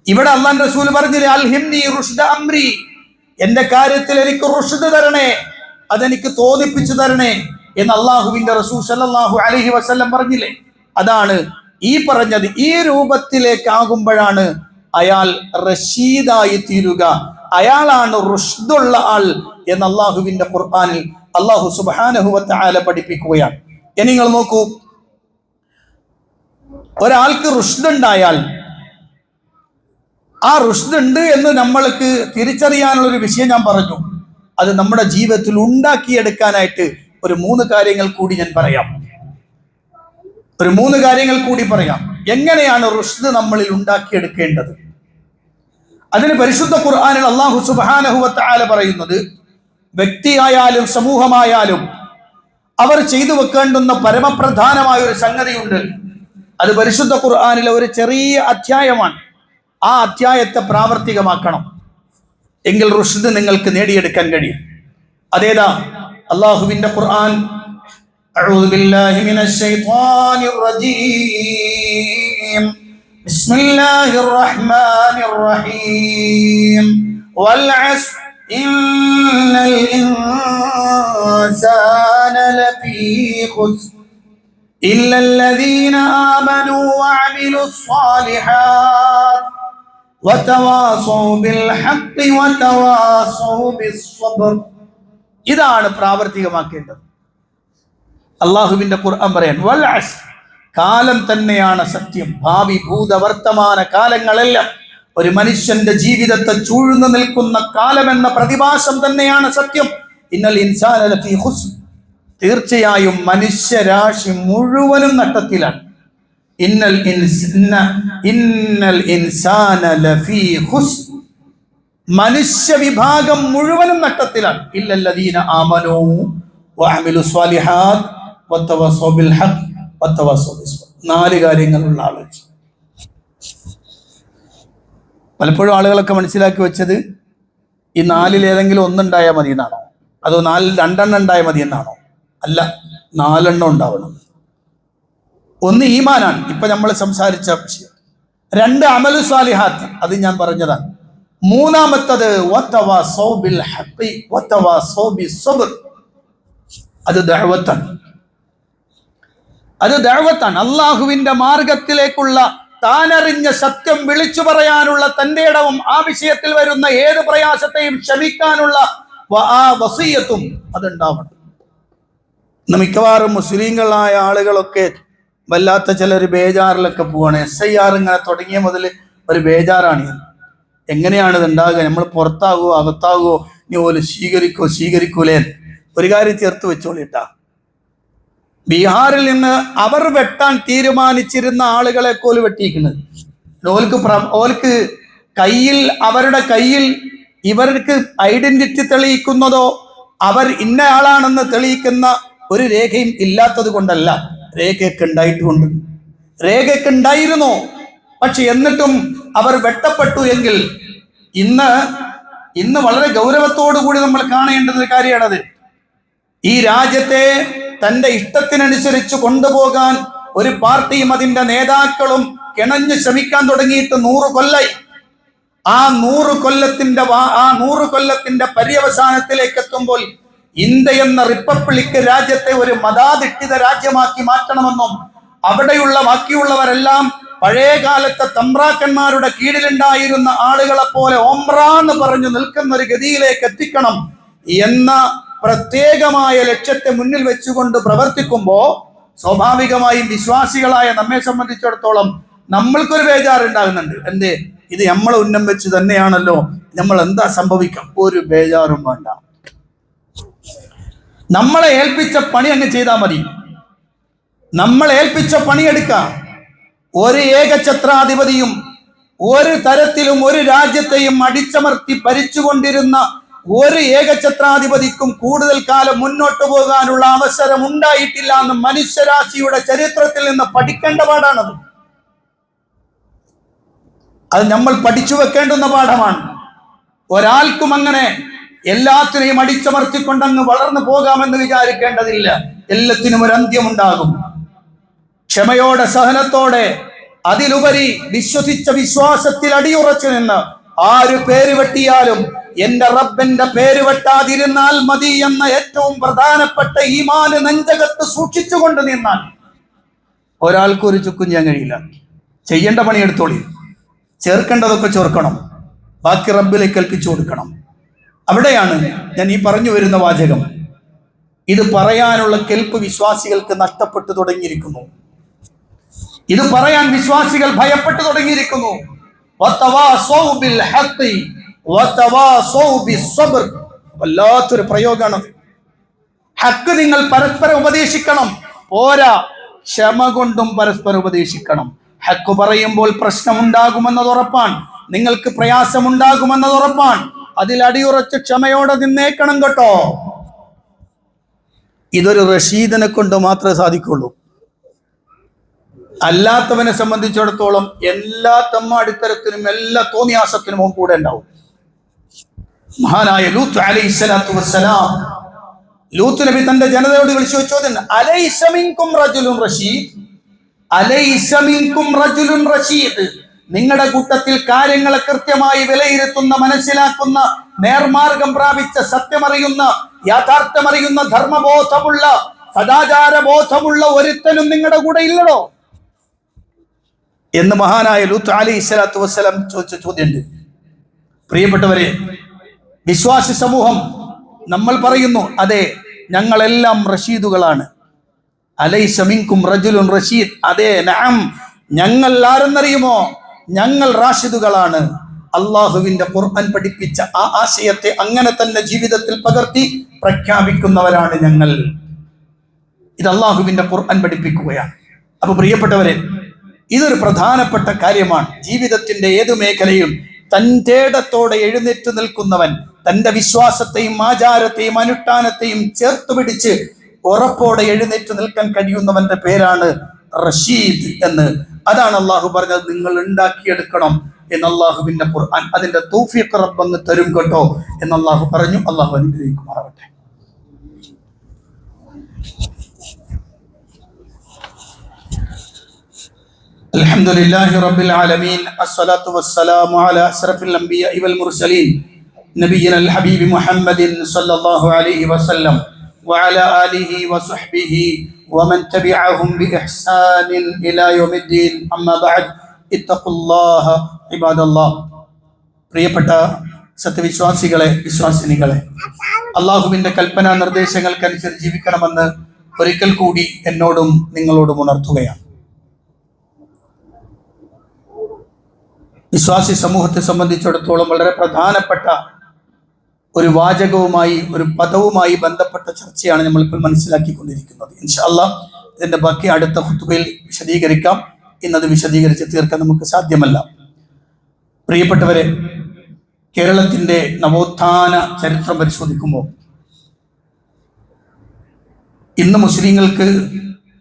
ഇവിടെ അള്ളാന്റെ റസൂൽ പറഞ്ഞില്ലേ അൽഹിംനി റുഷ്ദ അംരി, എന്റെ കാര്യത്തിൽ എനിക്ക് റുഷ്ദ് തരണേ, അതെനിക്ക് തോന്നിപ്പിച്ചു തരണേ എന്ന് അള്ളാഹുവിന്റെ റസൂൽ സല്ലല്ലാഹു അലൈഹി വസല്ലം പറഞ്ഞില്ലേ? അതാണ് ഈ പറഞ്ഞത്. ഈ രൂപത്തിലേക്കാകുമ്പോഴാണ് അയാൾ റഷീദായി തീരുക, അയാളാണ് റുഷ്ദുള്ള ആൾ എന്ന് അള്ളാഹുവിന്റെ ഖുർആനിൽ അള്ളാഹു സുബ്ഹാനഹു വ തആല പഠിപ്പിക്കുകയാണ്. ഇനി നിങ്ങൾ നോക്കൂ, ഒരാൾക്ക് റുഷ്ദ് ഉണ്ടായാൽ ആ റുഷ്ദ് ഉണ്ട് എന്ന് നമ്മൾക്ക് തിരിച്ചറിയാനുള്ള ഒരു വിഷയം ഞാൻ പറഞ്ഞു. അത് നമ്മുടെ ജീവിതത്തിൽ ഉണ്ടാക്കിയെടുക്കാനായിട്ട് ഒരു 3 കാര്യങ്ങൾ കൂടി ഞാൻ പറയാം. എങ്ങനെയാണ് റുഷ്ദ് നമ്മളിൽ ഉണ്ടാക്കിയെടുക്കേണ്ടത്? അതിന് പരിശുദ്ധ ഖുർആനിൽ അല്ലാഹു സുബ്ഹാനഹു വ തആല പറയുന്നത്, വ്യക്തിയായാലും സമൂഹമായാലും അവർ ചെയ്തു വെക്കേണ്ടുന്ന പരമപ്രധാനമായ ഒരു സംഗതിയുണ്ട്. അത് പരിശുദ്ധ ഖുർആനിലെ ഒരു ചെറിയ അധ്യായമാണ്. ആ അധ്യായത്തെ പ്രാവർത്തികമാക്കണം, എങ്കിൽ റുഷ്ദ് നിങ്ങൾക്ക് നേടിയെടുക്കാൻ കഴിയും. അതേതാ? അല്ലാഹുവിന്റെ ഖുർആൻ അഊദു ബില്ലാഹി മിനശ് ശൈത്വാനിർ റജീം ബിസ്മില്ലാഹിർ റഹ്മാനിർ റഹീം വൽ അസ്ർ ഇന്നൽ ഇൻസാന ലഫീ ഖുസ്ർ ഇല്ലല്ലദീന ആമനൂ വഅമിലുസ് സ്വാലിഹാത്ത് വതവാസൗ ബിൽ ഹഖ് വതവാസൗ ബിസ്സബ്ർ. ഇതാണ് പ്രാവർത്തികമാക്കേണ്ടത്. അള്ളാഹുവിന്റെ ഖുർആൻ പറയാൻ വൽ അസ്ർ, കാലം തന്നെയാണ് സത്യം. ഭാവി ഭൂത വർത്തമാന കാലങ്ങളെല്ലാം ഒരു മനുഷ്യന്റെ ജീവിതത്തെ ചൂഴ്ന്നു നിൽക്കുന്ന കാലമെന്ന പ്രതിഭാസം തന്നെയാണ് സത്യം. ഇന്നൽ ഇൻസാന ലഫീ ഖുസ്ർ, തീർച്ചയായും മനുഷ്യരാശി മുഴുവനും നട്ടത്തിലാണ്. ഇന്നൽ ഇൻസാന ലഫീ ഖുസ്ർ, മനുഷ്യ വിഭാഗം മുഴുവനും നട്ടത്തിലാണ്. ഇല്ലല്ലദീന ആമനൂ വഅമിലു സ്വാലിഹാത്ത് വതവസ്സൗ ബിൽ ഹഖ് വതവസ്സൗ ബിസ്സബ്ർ. 4 കാര്യങ്ങളുള്ള ആലോചന. പലപ്പോഴും ആളുകളൊക്കെ മനസ്സിലാക്കി വെച്ചത് ഈ 4-ൽ ഏതെങ്കിലും ഒന്നുണ്ടായാൽ മതി എന്നാണോ, അതോ 2 ഉണ്ടായാൽ മതി എന്നാണോ? അല്ല, 4 ഉണ്ടാവണം. ഒന്ന് ഈമാനാണ്, ഇപ്പൊ നമ്മൾ സംസാരിച്ച വിഷയം. 2 അമലു സാലിഹാത്ത്, അത് ഞാൻ പറഞ്ഞതാണ്. 3-മത്തത് വതവസ്സൗ ബിൽ ഹഖ് വതവസ്സൗ ബിസ്സബ്ർ, അത് ദഅവത്താണ്. അള്ളാഹുവിന്റെ മാർഗത്തിലേക്കുള്ള താനറിഞ്ഞ സത്യം വിളിച്ചു പറയാനുള്ള തന്റെ ഇടവും ആ വിഷയത്തിൽ വരുന്ന ഏത് പ്രയാസത്തെയും ക്ഷമിക്കാനുള്ള ആ വസിയത്തും അതുണ്ടാവണം. മിക്കവാറും മുസ്ലിങ്ങളായ ആളുകളൊക്കെ വല്ലാത്ത ചിലർ ബേജാറിലൊക്കെ പോവാണ്. SIR ഇങ്ങനെ തുടങ്ങിയ മുതൽ ഒരു ബേജാറാണ്. എങ്ങനെയാണ് ഇത് ഉണ്ടാകുക? നമ്മൾ പുറത്താകുമോ അകത്താകുമോ, ഇനി ഓല് സ്വീകരിക്കൂലേ? ഒരു കാര്യം ചേർത്ത് വെച്ചോളിട്ടാ, ബീഹാറിൽ നിന്ന് അവർ വെട്ടാൻ തീരുമാനിച്ചിരുന്ന ആളുകളെ കോല് വെട്ടിയിരിക്കുന്നത്. ഓൽക്ക് കയ്യിൽ, അവരുടെ കയ്യിൽ ഇവർക്ക് ഐഡന്റിറ്റി തെളിയിക്കുന്നതോ അവർ ഇന്ന ആളാണെന്ന് തെളിയിക്കുന്ന ഒരു രേഖയും ഇല്ലാത്തത് കൊണ്ടല്ല, രേഖയൊക്കെ ഉണ്ടായിട്ടുമുണ്ട്, രേഖയൊക്കെ ഉണ്ടായിരുന്നു. പക്ഷെ എന്നിട്ടും അവർ വെട്ടപ്പെട്ടു എങ്കിൽ ഇന്ന് വളരെ ഗൗരവത്തോടു കൂടി നമ്മൾ കാണേണ്ടുന്ന ഒരു കാര്യമാണത്. ഈ രാജ്യത്തെ തന്റെ ഇഷ്ടത്തിനനുസരിച്ച് കൊണ്ടുപോകാൻ ഒരു പാർട്ടിയും അതിന്റെ നേതാക്കളും കിണഞ്ഞു ശ്രമിക്കാൻ തുടങ്ങിയിട്ട് 100 കൊല്ലായി. ആ 100 കൊല്ലത്തിന്റെ പര്യവസാനത്തിലേക്ക് എത്തുമ്പോൾ ഇന്ത്യ എന്ന റിപ്പബ്ലിക് രാജ്യത്തെ ഒരു മതാധിഷ്ഠിത രാജ്യമാക്കി മാറ്റണമെന്നും അവിടെയുള്ള ബാക്കിയുള്ളവരെല്ലാം പഴയ കാലത്തെ തമ്പ്രാക്കന്മാരുടെ കീഴിലുണ്ടായിരുന്ന ആളുകളെ പോലെ ഒമ്രാന്ന് പറഞ്ഞു നിൽക്കുന്ന ഒരു ഗതിയിലേക്ക് എത്തിക്കണം എന്ന പ്രത്യേകമായ ലക്ഷ്യത്തെ മുന്നിൽ വെച്ചുകൊണ്ട് പ്രവർത്തിക്കുമ്പോൾ സ്വാഭാവികമായും വിശ്വാസികളായ നമ്മെ സംബന്ധിച്ചിടത്തോളം നമ്മൾക്കൊരു ബേജാറുണ്ടാകുന്നുണ്ട്. എന്തേ, ഇത് നമ്മളെ ഉന്നം വെച്ച് തന്നെയാണല്ലോ, നമ്മൾ എന്താ സംഭവിക്കാം? ഒരു ബേജാറും വേണ്ട. നമ്മളെ ഏൽപ്പിച്ച പണി അങ്ങ് ചെയ്താൽ മതി. നമ്മളെ ഏൽപ്പിച്ച പണിയെടുക്കാം. ഒരു ഏകഛത്രാധിപതിയും ഒരു തരത്തിലും ഒരു രാജ്യത്തെയും അടിച്ചമർത്തി ഭരിച്ചുകൊണ്ടിരുന്ന ഒരു ഏകഛത്രാധിപതിക്കും കൂടുതൽ കാലം മുന്നോട്ട് പോകാനുള്ള അവസരം ഉണ്ടായിട്ടില്ല എന്ന് മനുഷ്യരാശിയുടെ ചരിത്രത്തിൽ നിന്ന് പഠിക്കേണ്ട പാഠാണത്. അത് നമ്മൾ പഠിച്ചു വെക്കേണ്ടുന്ന പാഠമാണ്. ഒരാൾക്കും അങ്ങനെ എല്ലാത്തിനെയും അടിച്ചമർത്തിക്കൊണ്ടങ്ങ് വളർന്നു പോകാമെന്ന് വിചാരിക്കേണ്ടതില്ല. എല്ലാത്തിനും ഒരു അന്ത്യമുണ്ടാകും. ക്ഷമയോടെ, സഹനത്തോടെ, അതിലുപരി വിശ്വസിച്ച വിശ്വാസത്തിൽ അടിയുറച്ചു നിന്ന് ആര് പേര് വെട്ടിയാലും എന്റെ റബ്ബിന്റെ പേര് വെട്ടാതിരുന്നാൽ മതി എന്ന ഏറ്റവും പ്രധാനപ്പെട്ട ഈമാന് നെഞ്ചകത്ത് സൂക്ഷിച്ചുകൊണ്ട് നിന്നാൽ ഒരാൾക്കൊരു ചുക്കും ചെയ്യാൻ കഴിയില്ല. ചെയ്യേണ്ട പണിയെടുത്തോളി, ചേർക്കേണ്ടതൊക്കെ ചേർക്കണം, ബാക്കി റബ്ബിലേക്ക് ഏൽപ്പിച്ചു കൊടുക്കണം. അവിടെയാണ് ഞാൻ ഈ പറഞ്ഞു വരുന്ന വാചകം. ഇത് പറയാനുള്ള കെൽപ്പ് വിശ്വാസികൾക്ക് നഷ്ടപ്പെട്ടു തുടങ്ങിയിരിക്കുന്നു. ഇത് പറയാൻ വിശ്വാസികൾ ഭയപ്പെട്ടു തുടങ്ങിയിരിക്കുന്നു. വല്ലാത്തൊരു പ്രയോഗമാണ്. ഹക്ക് നിങ്ങൾ പരസ്പരം ഉപദേശിക്കണം, പോരാ, ക്ഷമ കൊണ്ടും പരസ്പരം ഉപദേശിക്കണം. ഹക്ക് പറയുമ്പോൾ പ്രശ്നമുണ്ടാകുമെന്നത് ഉറപ്പാണ്, നിങ്ങൾക്ക് പ്രയാസമുണ്ടാകുമെന്നത് ഉറപ്പാണ്. അതിൽ അടിയുറച്ച് ക്ഷമയോടെ നിന്നേക്കണം കേട്ടോ. ഇതൊരു റഷീദിനെ കൊണ്ട് മാത്രമേ സാധിക്കുള്ളൂ. അല്ലാത്തവനെ സംബന്ധിച്ചിടത്തോളം എല്ലാ തമ്മാടിത്തരത്തിനും എല്ലാ തോന്നിയാസത്തിനും കൂടെ ഉണ്ടാവും. മഹാനായ ലൂത്ത് അലൈഹിസ്സലാത്തു വസ്സലാം, ലൂത്ത് നബി തന്റെ ജനതയോട് വിളിച്ചു ചോദ്യം, അലൈസ മിൻകും റജുലുൻ റഷീദ്, അലൈസ മിൻകും റജുലുൻ റഷീദ്, നിങ്ങളുടെ കൂട്ടത്തിൽ കാര്യങ്ങളെ കൃത്യമായി വിലയിരുത്തുന്ന, മനസ്സിലാക്കുന്ന, നേർമാർഗം പ്രാപിച്ച, സത്യമറിയുന്ന, യാഥാർത്ഥ്യമറിയുന്ന, ധർമ്മബോധമുള്ള, സദാചാരബോധമുള്ള ഒരുത്തനും നിങ്ങളുടെ കൂടെ ഇല്ലടോ എന്ന് മഹാനായ ലൂത്ത് അലൈഹിസ്സലാത്തു വസ്സലാം ചോദിച്ച ചോദ്യമുണ്ട്. പ്രിയപ്പെട്ടവരെ, വിശ്വാസി സമൂഹം നമ്മൾ പറയുന്നു, അതെ, ഞങ്ങളെല്ലാം റഷീദുകളാണ്. അലൈസ മിൻകും റജുലുൻ റഷീദ്, അതെ, നഅം, ഞങ്ങൾ ആരെന്നറിയുമോ? ഞങ്ങൾ റാഷിദുകളാണ്. അള്ളാഹുവിന്റെ ഖുർആൻ പഠിപ്പിച്ച ആ ആശയത്തെ അങ്ങനെ തന്നെ ജീവിതത്തിൽ പകർത്തി പ്രഖ്യാപിക്കുന്നവരാണ് ഞങ്ങൾ. ഇത് അള്ളാഹുവിന്റെ ഖുർആൻ പഠിപ്പിക്കുകയാണ്. അപ്പൊ പ്രിയപ്പെട്ടവരെ, ഇതൊരു പ്രധാനപ്പെട്ട കാര്യമാണ്. ജീവിതത്തിന്റെ ഏതു മേഖലയും തന്റേടത്തോടെ എഴുന്നേറ്റ് നിൽക്കുന്നവൻ, തന്റെ വിശ്വാസത്തെയും ആചാരത്തെയും അനുഷ്ഠാനത്തെയും ചേർത്ത് പിടിച്ച് ഉറപ്പോടെ എഴുന്നേറ്റ് നിൽക്കാൻ കഴിയുന്നവന്റെ പേരാണ് റഷീദ് എന്ന്. അതാണ് അള്ളാഹു പറഞ്ഞത്, നിങ്ങൾ ഉണ്ടാക്കിയെടുക്കണം എന്ന് അള്ളാഹുവിന്റെ ഖുർആൻ. അതിന്റെ തൗഫീഖ് റബ്ബ് തരും കേട്ടോ എന്ന് അള്ളാഹു പറഞ്ഞു. അള്ളാഹു അനുഗ്രഹിക്കുമാറാവട്ടെ. അൽഹംദുലില്ലാഹി റബ്ബിൽ ആലമീൻ, അസ്സലാത്തു വസ്സലാമു അലാ അശ്റഫിൽ അംബിയാഇ വൽ മുർസലീൻ നബിയിനൽ ഹബീബി മുഹമ്മദിൻ സ്വല്ലല്ലാഹു അലൈഹി വസല്ലം വഅലാ ആലിഹി വസഹ്ബിഹി വമൻ തബിഅഹും ബിഇഹ്സാനിൻ ഇലാ യൗമിദ്ദീൻ. അമ്മാ ബഅദ്, ഇത്തഖുല്ലാഹ ഇബാദല്ലാഹ്. പ്രിയപ്പെട്ട സത്യവിശ്വാസികളെ, വിശ്വാസിനികളെ, അള്ളാഹുവിന്റെ കൽപ്പനാ നിർദ്ദേശങ്ങൾക്കനുസരിച്ച് ജീവിക്കണമെന്ന് ഒരിക്കൽ കൂടി എന്നോടും നിങ്ങളോടും ഉണർത്തുകയാണ്. വിശ്വാസി സമൂഹത്തെ സംബന്ധിച്ചിടത്തോളം വളരെ പ്രധാനപ്പെട്ട ഒരു വാചകവുമായി, ഒരു പദവുമായി ബന്ധപ്പെട്ട ചർച്ചയാണ് നമ്മളിപ്പോൾ മനസ്സിലാക്കിക്കൊണ്ടിരിക്കുന്നത്. ഇൻഷാ അല്ലാഹ് ഇതിന്റെ ബാക്കി അടുത്ത ഖുതുബയിൽ വിശദീകരിക്കാം. ഇന്നത് വിശദീകരിച്ച് തീർക്കാൻ നമുക്ക് സാധ്യമല്ല. പ്രിയപ്പെട്ടവരെ, കേരളത്തിന്റെ നവോത്ഥാന ചരിത്രം പരിശോധിക്കുമ്പോൾ ഇന്ന് മുസ്ലിങ്ങൾക്ക്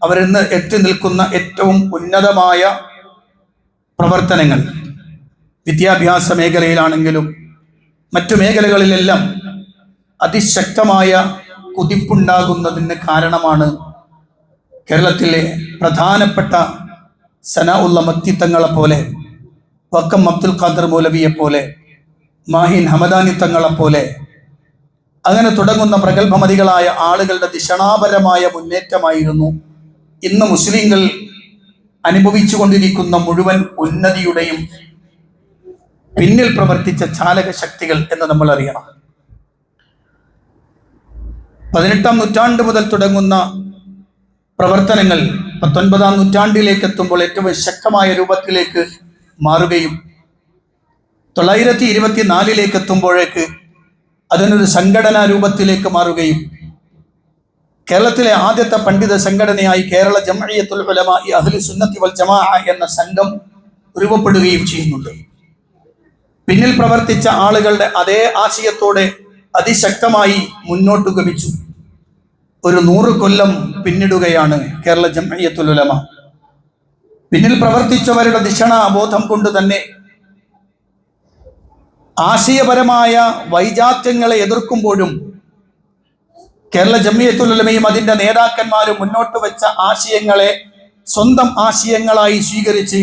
അവരിന്ന് എത്തി നിൽക്കുന്ന ഏറ്റവും ഉന്നതമായ പ്രവർത്തനങ്ങൾ വിദ്യാഭ്യാസ മേഖലയിലാണെങ്കിലും മറ്റു മേഖലകളിലെല്ലാം അതിശക്തമായ കുതിപ്പുണ്ടാകുന്നതിന് കാരണമാണ് കേരളത്തിലെ പ്രധാനപ്പെട്ട സനാഉള്ള മക്തിത്തങ്ങളെ പോലെ, വക്കം അബ്ദുൽ ഖാദർ മൗലവിയെ പോലെ, മാഹിൻ ഹമദാനി തങ്ങളെ പോലെ അങ്ങനെ തുടങ്ങുന്ന പ്രഗത്ഭമതികളായ ആളുകളുടെ ദിശണാപരമായ മുന്നേറ്റമായിരുന്നു ഇന്ന് മുസ്ലിങ്ങൾ അനുഭവിച്ചു കൊണ്ടിരിക്കുന്ന മുഴുവൻ ഉന്നതിയുടെയും പിന്നിൽ പ്രവർത്തിച്ച ചാലക ശക്തികൾ എന്ന് നമ്മൾ അറിയണം. 18-ാം നൂറ്റാണ്ട് മുതൽ തുടങ്ങുന്ന പ്രവർത്തനങ്ങൾ 19-ാം നൂറ്റാണ്ടിലേക്ക് എത്തുമ്പോൾ ഏറ്റവും ശക്തമായ രൂപത്തിലേക്ക് മാറുകയും 924 എത്തുമ്പോഴേക്ക് അതിനൊരു സംഘടനാ രൂപത്തിലേക്ക് മാറുകയും കേരളത്തിലെ ആദ്യത്തെ പണ്ഡിത സംഘടനയായി കേരള ജംഇയ്യത്തുൽ ഉലമാഇ അഹ്ലു സുന്നത്തി വൽ ജമാഅ എന്ന സംഘം രൂപപ്പെടുകയും ചെയ്യുന്നുണ്ട്. പിന്നിൽ പ്രവർത്തിച്ച ആളുകളുടെ അതേ ആശയത്തോടെ അതിശക്തമായി മുന്നോട്ട് ഗമിച്ചു. ഒരു 100 കൊല്ലം പിന്നിടുകയാണ് കേരള ജംഇയ്യത്തുൽ ഉലമ. പിന്നിൽ പ്രവർത്തിച്ചവരുടെ ദിശണാബോധം കൊണ്ട് തന്നെ ആശയപരമായ വൈജാത്യങ്ങളെ എതിർക്കുമ്പോഴും കേരള ജംഇയ്യത്തുൽ ഉലമയും അതിൻ്റെ നേതാക്കന്മാരും മുന്നോട്ട് വെച്ച ആശയങ്ങളെ സ്വന്തം ആശയങ്ങളായി സ്വീകരിച്ച്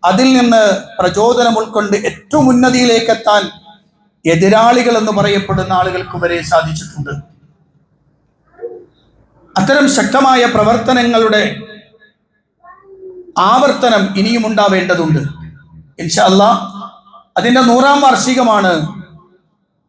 അതിൽ നിന്ന് പ്രചോദനം ഉൾക്കൊണ്ട് ഏറ്റവും ഉന്നതിയിലേക്ക് എത്താൻ എതിരാളികൾ എന്ന് പറയപ്പെടുന്ന ആളുകൾക്ക് വരെ സാധിച്ചിട്ടുണ്ട്. അത്തരം ശക്തമായ പ്രവർത്തനങ്ങളുടെ ആവർത്തനം ഇനിയും ഉണ്ടാവേണ്ടതുണ്ട്. ഇൻഷാ അല്ലാഹ് അതിൻ്റെ 100-ാം വാർഷികമാണ്.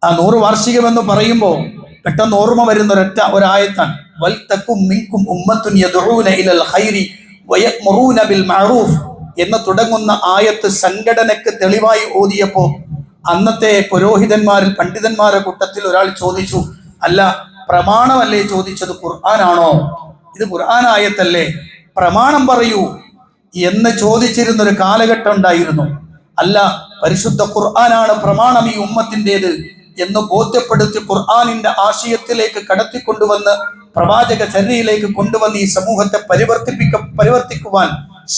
ആ 100 വാർഷികം എന്ന് പറയുമ്പോൾ പെട്ടെന്ന് ഓർമ്മ വരുന്ന ഒരായത്താണ്, വൽ തകും മിൻകും ഉമ്മത്തുൻ യദ്ഊന ഇലൽ ഖൈരി വയഅ്മുറൂന ബിൽ മഅറൂഫ് എന്ന് തുടങ്ങുന്ന ആയത്ത് സംഘടനയ്ക്ക് തെളിവായി ഓതിയപ്പോൾ അന്നത്തെ പുരോഹിതന്മാരിൽ പണ്ഡിതന്മാരുടെ കൂട്ടത്തിൽ ഒരാൾ ചോദിച്ചു, അല്ല, പ്രമാണമല്ലേ ചോദിച്ചത്, ഖുർആനാണോ? ഇത് ഖുർആൻ ആയത്തല്ലേ, പ്രമാണം പറയൂ എന്ന് ചോദിച്ചിരുന്നൊരു കാലഘട്ടം ഉണ്ടായിരുന്നു. അല്ല, പരിശുദ്ധ ഖുർആനാണ് പ്രമാണം ഈ ഉമ്മത്തിൻ്റെത് എന്ന് ബോധ്യപ്പെടുത്തി ഖുർആനിന്റെ ആശയത്തിലേക്ക് കടത്തിക്കൊണ്ടുവന്ന് പ്രവാചക ചര്യയിലേക്ക് കൊണ്ടുവന്ന് ഈ സമൂഹത്തെ പരിവർത്തിക്കുവാൻ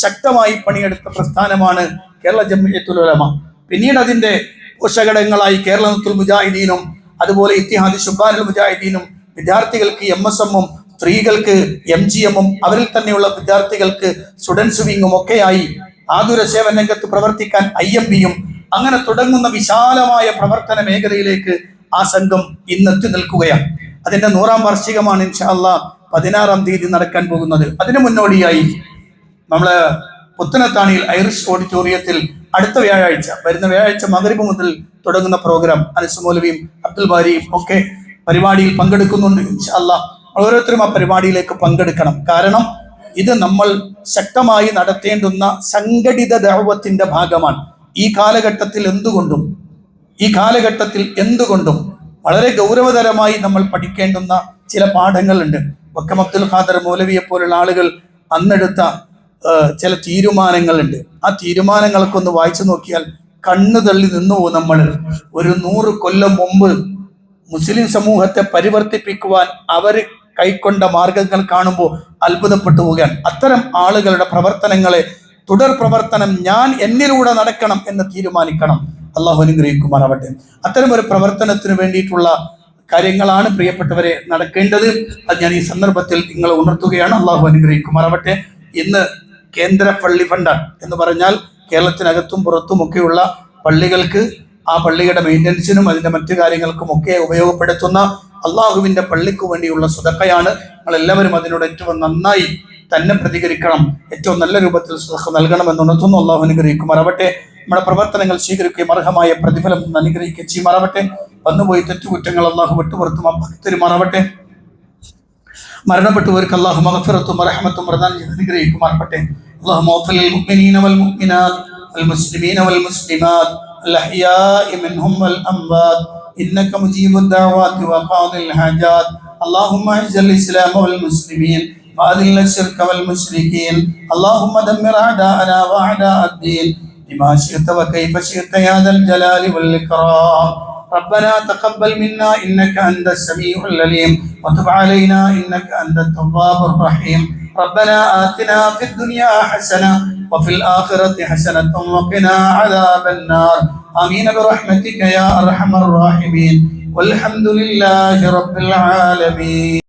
ശക്തമായി പണിയെടുത്ത പ്രസ്ഥാനമാണ് കേരള ജംഇയ്യത്തുൽ ഉലമ. പിന്നീട് അതിന്റെ പോഷകടങ്ങളായി കേരളത്തുൽ മുജാഹിദീനും അതുപോലെ ഇത്തിഹാദ് ശുബാനുൽ മുജാഹിദീനും വിദ്യാർത്ഥികൾക്ക് MSM-ഉം സ്ത്രീകൾക്ക് MGM-ഉം അവരിൽ തന്നെയുള്ള വിദ്യാർത്ഥികൾക്ക് സ്റ്റുഡൻസ് വിങ്ങും ഒക്കെയായി ആതുര സേവന രംഗത്ത് പ്രവർത്തിക്കാൻ IMB-യും അങ്ങനെ തുടങ്ങുന്ന വിശാലമായ പ്രവർത്തന മേഖലയിലേക്ക് ആ സംഘം ഇന്നെത്തി നിൽക്കുകയാണ്. അതിന്റെ 100-ാം വാർഷികമാണ് ഇൻഷാ അല്ലാഹ് 16-ാം തീയതി നടക്കാൻ പോകുന്നത്. അതിനു മുന്നോടിയായി നമ്മള് പുത്തനത്താണിയിൽ ഐറിഷ് ഓഡിറ്റോറിയത്തിൽ അടുത്ത വരുന്ന വ്യാഴാഴ്ച മഗ്‌രിബ് മുതൽ തുടങ്ങുന്ന പ്രോഗ്രാം അനസ് മൗലവിയും അബ്ദുൽ ബാരിയും ഒക്കെ പരിപാടിയിൽ പങ്കെടുക്കുന്നുണ്ട്. ഇൻഷാ അല്ലാഹ് ഓരോരുത്തരും ആ പരിപാടിയിലേക്ക് പങ്കെടുക്കണം. കാരണം ഇത് നമ്മൾ ശക്തമായി നടത്തേണ്ടുന്ന സംഘടിത ദഅവത്തിന്റെ ഭാഗമാണ്. ഈ കാലഘട്ടത്തിൽ എന്തുകൊണ്ടും വളരെ ഗൗരവതരമായി നമ്മൾ പഠിക്കേണ്ടുന്ന ചില പാഠങ്ങളുണ്ട്. വക്കം അബ്ദുൽ ഖാദർ മൗലവിയെ പോലുള്ള ആളുകൾ അന്നെടുത്ത ചില തീരുമാനങ്ങളുണ്ട്. ആ തീരുമാനങ്ങൾക്കൊന്ന് വായിച്ചു നോക്കിയാൽ കണ്ണു തള്ളി നിന്നു പോകും. നമ്മൾ ഒരു 100 കൊല്ലം മുമ്പ് മുസ്ലിം സമൂഹത്തെ പരിവർത്തിപ്പിക്കുവാൻ അവർ കൈക്കൊണ്ട മാർഗങ്ങൾ കാണുമ്പോൾ അത്ഭുതപ്പെട്ടു പോവുകയാണ്. അത്തരം ആളുകളുടെ പ്രവർത്തനങ്ങളെ തുടർ പ്രവർത്തനം ഞാൻ എന്നിലൂടെ നടക്കണം എന്ന് തീരുമാനിക്കണം. അള്ളാഹു അനുഗ്രഹിക്കുമാറാവട്ടെ. അത്തരം ഒരു പ്രവർത്തനത്തിന് വേണ്ടിയിട്ടുള്ള കാര്യങ്ങളാണ് പ്രിയപ്പെട്ടവരെ നടക്കേണ്ടത്. അത് ഞാൻ ഈ സന്ദർഭത്തിൽ നിങ്ങളെ ഉണർത്തുകയാണ്. അള്ളാഹു അനുഗ്രഹിക്കുമാറാവട്ടെ. ഇന്ന് കേന്ദ്ര പള്ളി ഫണ്ട് എന്ന് പറഞ്ഞാൽ കേരളത്തിനകത്തും പുറത്തുമൊക്കെയുള്ള പള്ളികൾക്ക് ആ പള്ളിയുടെ മെയിൻ്റനൻസിനും അതിൻ്റെ മറ്റു കാര്യങ്ങൾക്കും ഒക്കെ ഉപയോഗപ്പെടുത്തുന്ന അള്ളാഹുവിൻ്റെ പള്ളിക്ക് വേണ്ടിയുള്ള സ്വതക്കയാണ്. നമ്മളെല്ലാവരും അതിനോട് ഏറ്റവും നന്നായി തന്നെ പ്രതികരിക്കണം, ഏറ്റവും നല്ല രൂപത്തിൽ സ്വതക്ക നൽകണമെന്നുണർത്തുന്നു. അള്ളാഹു അനുഗ്രഹിക്കുമാറാവട്ടെ. നമ്മുടെ പ്രവർത്തനങ്ങൾ സ്വീകരിക്കുകയും അർഹമായ പ്രതിഫലം അനുഗ്രഹിക്കുകയും ചെയ്യുമാറാവട്ടെ. വന്നുപോയി തെറ്റുകുറ്റങ്ങൾ അള്ളാഹു വിട്ടുപുറത്തും ഭക്തരുമാറാവട്ടെ. മരണപ്പെട്ടവർക്ക് അള്ളാഹു മഗ്ഫിറത്തും റഹ്മത്തും പ്രദാനം ചെയ്ത് അനുഗ്രഹിക്കുമാറാവട്ടെ. اللهم اغفر للمؤمنين والمؤمنات والمسلمين والمسلمات الأحياء منهم والأموات إنك مجيب الدعوات وقاضي الحاجات. اللهم أعز الإسلام والمسلمين وأذل الشرك والمشركين. اللهم دمر أعداءنا وأعداء الدين بما شئت وكيف شئت يا ذا الجلال والإكرام. ربنا تقبل منا إنك أنت السميع العليم وتب علينا إنك أنت التواب الرحيم. ربنا آتنا في الدنيا حسنة وفي الآخرة حسنة وقنا عذاب النار. آمين برحمتك يا أرحم الراحمين والحمد لله رب العالمين.